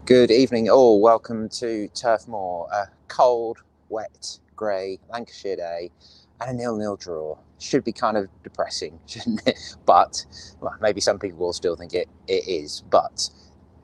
Good evening all, welcome to Turf Moor. A cold, wet, grey Lancashire day and a 0-0 draw. Should be kind of depressing, shouldn't it? But, well, maybe some people will still think it is, but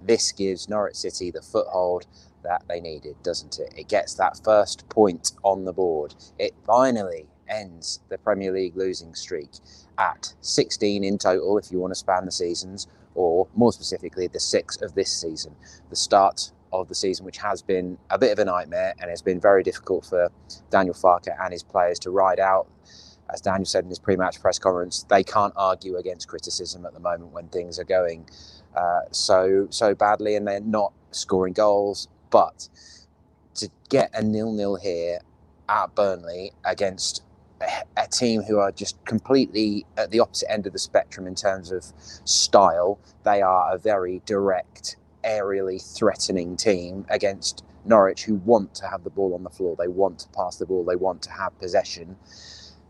this gives Norwich City the foothold that they needed, doesn't it? It gets that first point on the board. It finally ends the Premier League losing streak at 16 in total, if you want to span the seasons, or more specifically, the 6 of this season. The start of the season, which has been a bit of a nightmare, and it's been very difficult for Daniel Farke and his players to ride out. As Daniel said in his pre-match press conference, they can't argue against criticism at the moment when things are going so badly and they're not scoring goals. But to get a 0-0 here at Burnley against a team who are just completely at the opposite end of the spectrum in terms of style. They are a very direct, aerially threatening team against Norwich, who want to have the ball on the floor. They want to pass the ball. They want to have possession.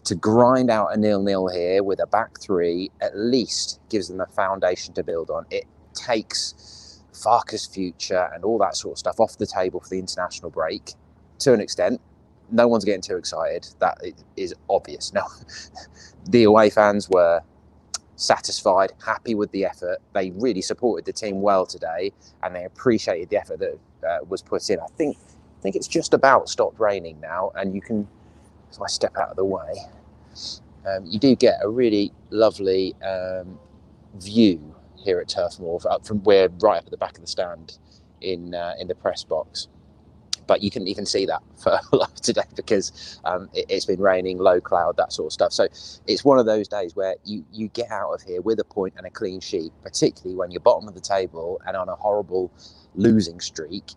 To grind out a 0-0 here with a back three at least gives them a foundation to build on. It takes Farke's future and all that sort of stuff off the table for the international break to an extent. No one's getting too excited. That is obvious. No, the away fans were satisfied, happy with the effort. They really supported the team well today, and they appreciated the effort that was put in. I think it's just about stopped raining now, and you can. So I step out of the way. You do get a really lovely view here at Turf Moor we're right up at the back of the stand in the press box. But you couldn't even see that for a lot today because it's been raining, low cloud, that sort of stuff. So it's one of those days where you get out of here with a point and a clean sheet, particularly when you're bottom of the table and on a horrible losing streak.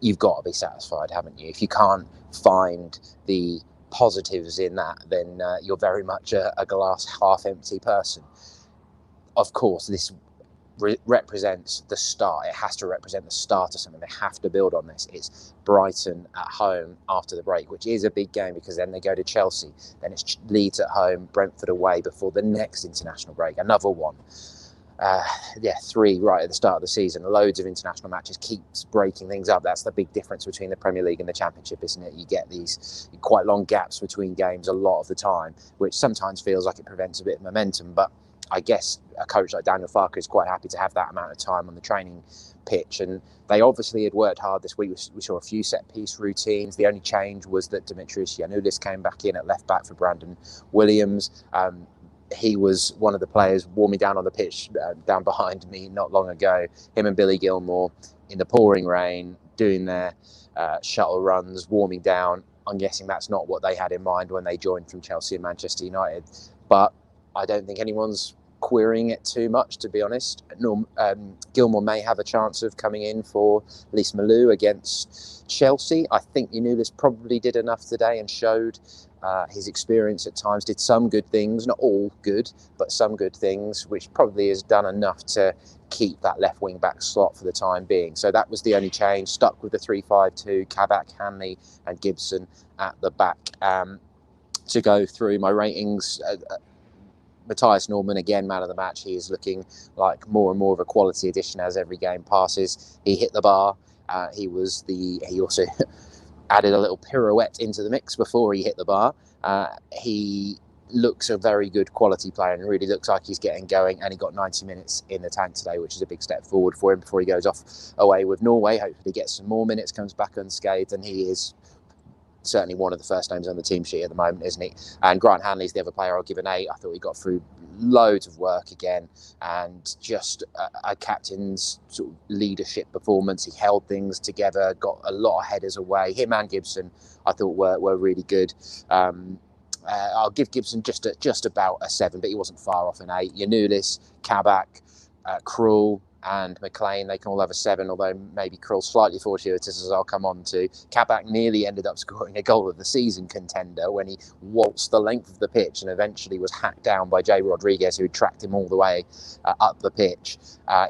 You've got to be satisfied, haven't you? If you can't find the positives in that, then you're very much a glass half empty person. Of course, this represents the start. It has to represent the start of something. They have to build on this. It's Brighton at home after the break, which is a big game because then they go to Chelsea. Then it's Leeds at home, Brentford away before the next international break. Another one. 3 right at the start of the season. Loads of international matches, keeps breaking things up. That's the big difference between the Premier League and the Championship, isn't it? You get these quite long gaps between games a lot of the time, which sometimes feels like it prevents a bit of momentum, but I guess a coach like Daniel Farke is quite happy to have that amount of time on the training pitch. And they obviously had worked hard this week. We saw a few set-piece routines. The only change was that Dimitrios Giannoulis came back in at left-back for Brandon Williams. He was one of the players warming down on the pitch down behind me not long ago. Him and Billy Gilmore in the pouring rain doing their shuttle runs, warming down. I'm guessing that's not what they had in mind when they joined from Chelsea and Manchester United. But I don't think anyone's querying it too much, to be honest. Gilmore may have a chance of coming in for Lys Malou against Chelsea. I think Giannoulis probably did enough today and showed his experience at times, did some good things, not all good, but some good things, which probably has done enough to keep that left wing back slot for the time being. So that was the only change. Stuck with the 3-5-2, Kabak, Hanley and Gibson at the back. To go through my ratings, Matthias Norman, again, man of the match. He is looking like more and more of a quality addition as every game passes. He hit the bar. He also added a little pirouette into the mix before he hit the bar. He looks a very good quality player and really looks like he's getting going, and he got 90 minutes in the tank today, which is a big step forward for him before he goes off away with Norway. Hopefully gets some more minutes, comes back unscathed, and he is certainly one of the first names on the team sheet at the moment, isn't he? And Grant Hanley's the other player I'll give an 8. I thought he got through loads of work again, and just a captain's sort of leadership performance. He held things together, got a lot of headers away. Him and Gibson, I thought were really good. I'll give Gibson just about a 7, but he wasn't far off an 8. Giannoulis, Kabak, Krul and McLean, they can all have a 7, although maybe Krul's slightly fortuitous, as I'll come on to. Kabak nearly ended up scoring a goal of the season contender when he waltzed the length of the pitch and eventually was hacked down by Jay Rodriguez, who tracked him all the way up the pitch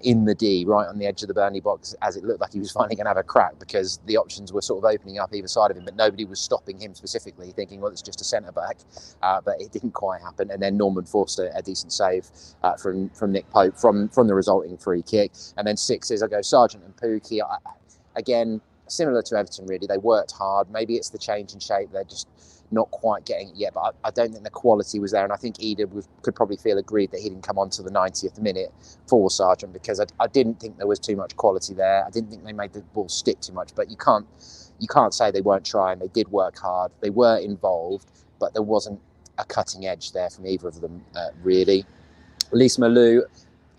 in the D, right on the edge of the Burnley box, as it looked like he was finally going to have a crack because the options were sort of opening up either side of him, but nobody was stopping him specifically, thinking, well, it's just a centre-back, but it didn't quite happen. And then Norman forced a decent save from Nick Pope from the resulting free kick. And then 6 is I go Sargent and Pookie. again, similar to Everton, really. They worked hard. Maybe it's the change in shape. They're just not quite getting it yet, but I don't think the quality was there. And I think Eder could probably feel aggrieved that he didn't come on to the 90th minute for Sargent, because I didn't think there was too much quality there. I didn't think they made the ball stick too much, but you can't say they weren't trying. They did work hard. They were involved, but there wasn't a cutting edge there from either of them, really. Lys Malou,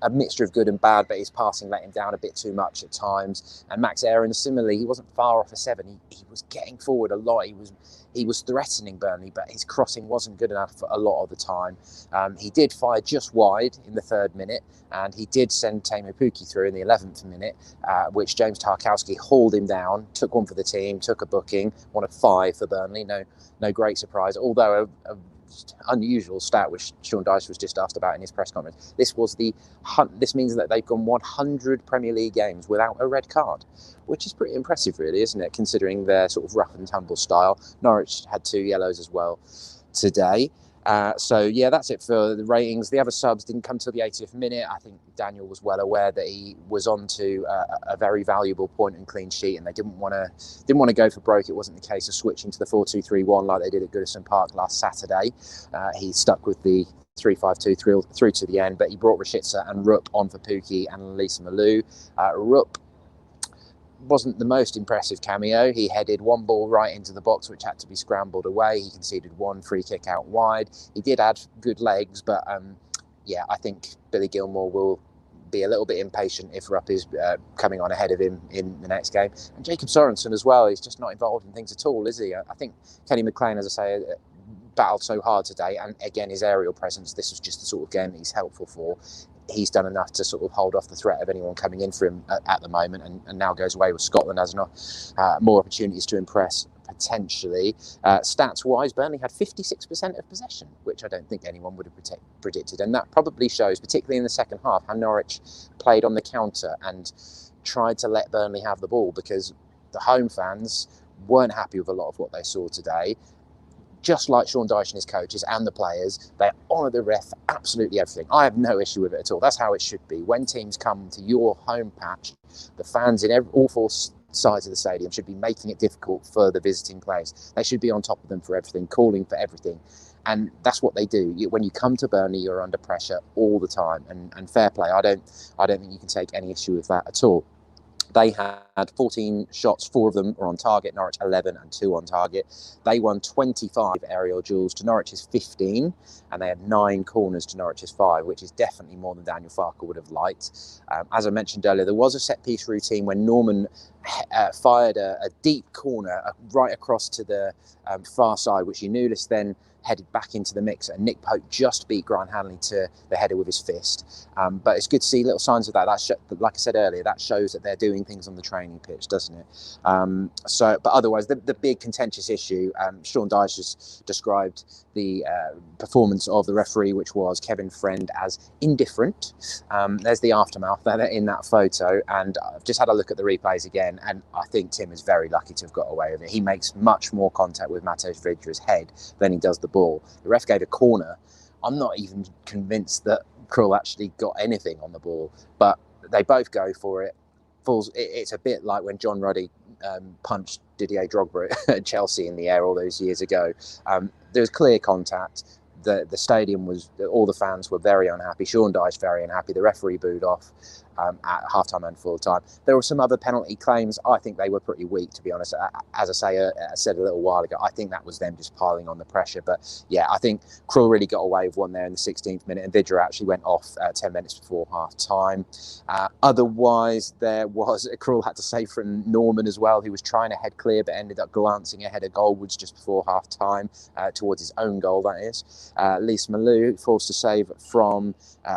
a mixture of good and bad, but his passing let him down a bit too much at times. And Max Aarons, similarly, he wasn't far off a 7. He was getting forward a lot. He was threatening Burnley, but his crossing wasn't good enough a lot of the time. He did fire just wide in the 3rd minute, and he did send Teemu Pukki through in the 11th minute, which James Tarkowski hauled him down, took one for the team, took a booking, one of 5 for Burnley. No great surprise, although a unusual stat which Sean Dyche was just asked about in his press conference. This means that they've gone 100 Premier League games without a red card, which is pretty impressive, really, isn't it, considering their sort of rough and tumble style. Norwich had 2 yellows as well today. So yeah, that's it for the ratings. The other subs didn't come till the 80th minute. I think Daniel was well aware that he was on to a very valuable point and clean sheet, and they didn't want to go for broke. It wasn't the case of switching to the 4-2-3-1 like they did at Goodison Park last Saturday. He stuck with the 3-5-2 through to the end, but he brought Rashica and Rupp on for Pukki and Lys Malou. Rupp wasn't the most impressive cameo. He headed one ball right into the box, which had to be scrambled away. He conceded 1 free kick out wide. He did add good legs, but yeah, I think Billy Gilmour will be a little bit impatient if Rupp is coming on ahead of him in the next game. And Jacob Sorensen as well, he's just not involved in things at all, is he? I think Kenny McLean, as I say, battled so hard today, and again, his aerial presence, this was just the sort of game that he's helpful for. He's done enough to sort of hold off the threat of anyone coming in for him at the moment, and now goes away with Scotland as more opportunities to impress, potentially. Stats-wise, Burnley had 56% of possession, which I don't think anyone would have predicted, and that probably shows, particularly in the second half, how Norwich played on the counter and tried to let Burnley have the ball, because the home fans weren't happy with a lot of what they saw today. Just like Sean Dyche and his coaches and the players, they honour the ref for absolutely everything. I have no issue with it at all. That's how it should be. When teams come to your home patch, the fans in all 4 sides of the stadium should be making it difficult for the visiting players. They should be on top of them for everything, calling for everything. And that's what they do. When you come to Burnley, you're under pressure all the time. And fair play. I don't think you can take any issue with that at all. They had 14 shots, 4 of them were on target, Norwich 11 and 2 on target. They won 25 aerial duels to Norwich's 15, and they had 9 corners to Norwich's 5, which is definitely more than Daniel Farke would have liked. As I mentioned earlier, there was a set-piece routine when Norman fired a deep corner right across to the far side, which Nulis then headed back into the mix, and Nick Pope just beat Grant Hanley to the header with his fist. But it's good to see little signs of that. Like I said earlier, that shows that they're doing things on the training pitch, doesn't it? But otherwise, the big contentious issue, Sean Dyche has described the performance of the referee, which was Kevin Friend, as indifferent. There's the aftermath in that photo, and I've just had a look at the replays again, and I think Tim is very lucky to have got away with it. He makes much more contact with Mateusz Vydра's head than he does the ball. The ref gave a corner. I'm not even convinced that Krul actually got anything on the ball, but they both go for it. It's a bit like when John Ruddy punched Didier Drogba at Chelsea in the air all those years ago. There was clear contact. The stadium all the fans were very unhappy. Sean Dyche very unhappy. The referee booed off at half-time and full-time. There were some other penalty claims. I think they were pretty weak, to be honest. As I said a little while ago, I think that was them just piling on the pressure. But yeah, I think Krul really got away with one there in the 16th minute, and Vydra actually went off 10 minutes before half-time. Otherwise, Krul had to save from Norman as well, who was trying to head clear but ended up glancing ahead of goalwards just before half-time, towards his own goal, that is. Lys Malou forced a save from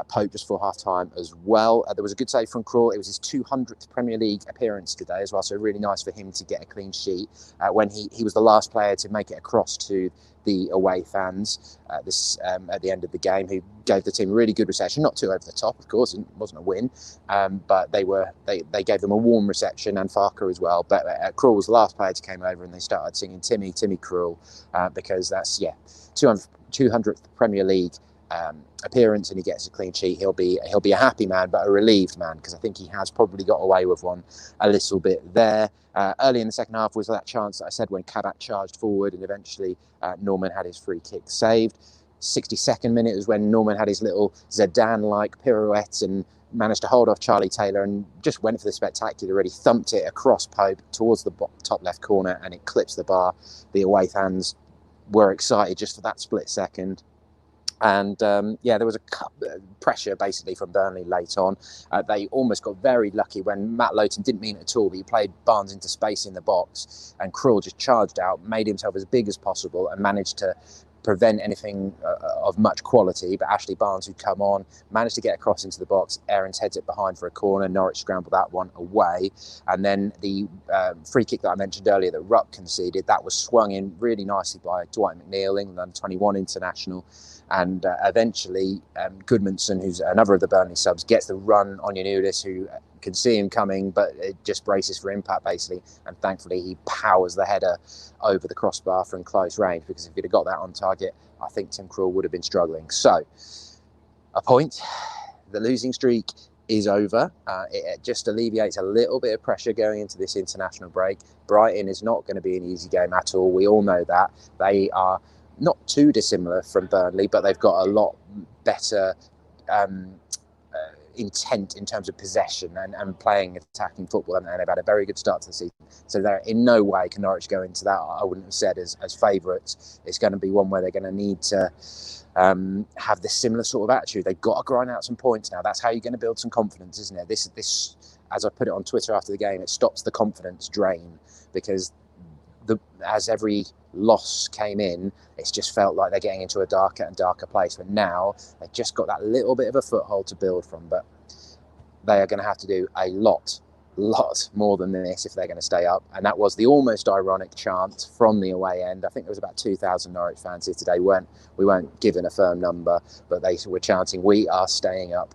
Pope just before half-time as well. There was a good save from Krul. It was his 200th Premier League appearance today as well, so really nice for him to get a clean sheet when he was the last player to make it across to the away fans at the end of the game, who gave the team a really good reception. Not too over the top, of course, it wasn't a win, but they gave them a warm reception, and Farke as well. But Krul was the last player to came over, and they started singing Timmy Krul, because that's 200th Premier League appearance and he gets a clean sheet, he'll be a happy man, but a relieved man, because I think he has probably got away with one a little bit there. Early in the second half was that chance that I said when Kabak charged forward and eventually Norman had his free kick saved. 62nd minute was when Norman had his little Zidane-like pirouette and managed to hold off Charlie Taylor and just went for the spectacular, really thumped it across Pope towards the top left corner, and it clips the bar. The away fans were excited just for that split second. And yeah, there was a pressure basically from Burnley late on. They almost got very lucky when Matt Lowton didn't mean it at all, but he played Barnes into space in the box, and Krul just charged out, made himself as big as possible, and managed to prevent anything of much quality. But Ashley Barnes, who'd come on, managed to get across into the box. Aarons heads it behind for a corner. Norwich scrambled that one away. And then the free kick that I mentioned earlier that Rupp conceded, that was swung in really nicely by Dwight McNeil, England 21 international. And eventually Goodmanson, who's another of the Burnley subs, gets the run on Yanudis, who can see him coming, but it just braces for impact basically, and thankfully he powers the header over the crossbar from close range, because if he'd have got that on target, I think Tim Krul would have been struggling. So a point, the losing streak is over. It just alleviates a little bit of pressure going into this international break. Brighton is not going to be an easy game at all. We all know that. They are not too dissimilar from Burnley, but they've got a lot better intent in terms of possession and playing attacking football, and they've had a very good start to the season. So they're in no way can Norwich go into that, I wouldn't have said, as favourites. It's going to be one where they're going to need to have this similar sort of attitude. They've got to grind out some points now. That's how you're going to build some confidence, isn't it? This, as I put it on Twitter after the game, it stops the confidence drain, because as every loss came in, it's just felt like they're getting into a darker and darker place. But now they've just got that little bit of a foothold to build from. But they are going to have to do a lot more than this if they're going to stay up. And that was the almost ironic chant from the away end. I think there was about 2,000 Norwich fans here today. We weren't given a firm number, but they were chanting, "We are staying up,"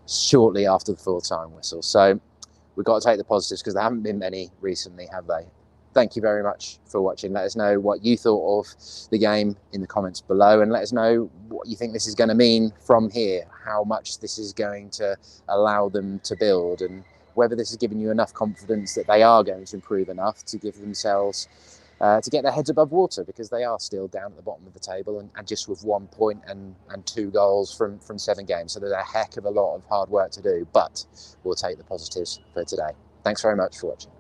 shortly after the full-time whistle. So we've got to take the positives, because there haven't been many recently, have they? Thank you very much for watching. Let us know what you thought of the game in the comments below, and let us know what you think this is going to mean from here, how much this is going to allow them to build, and whether this has given you enough confidence that they are going to improve enough to give themselves, to get their heads above water, because they are still down at the bottom of the table and just with 1 point and 2 goals from 7 games. So there's a heck of a lot of hard work to do, but we'll take the positives for today. Thanks very much for watching.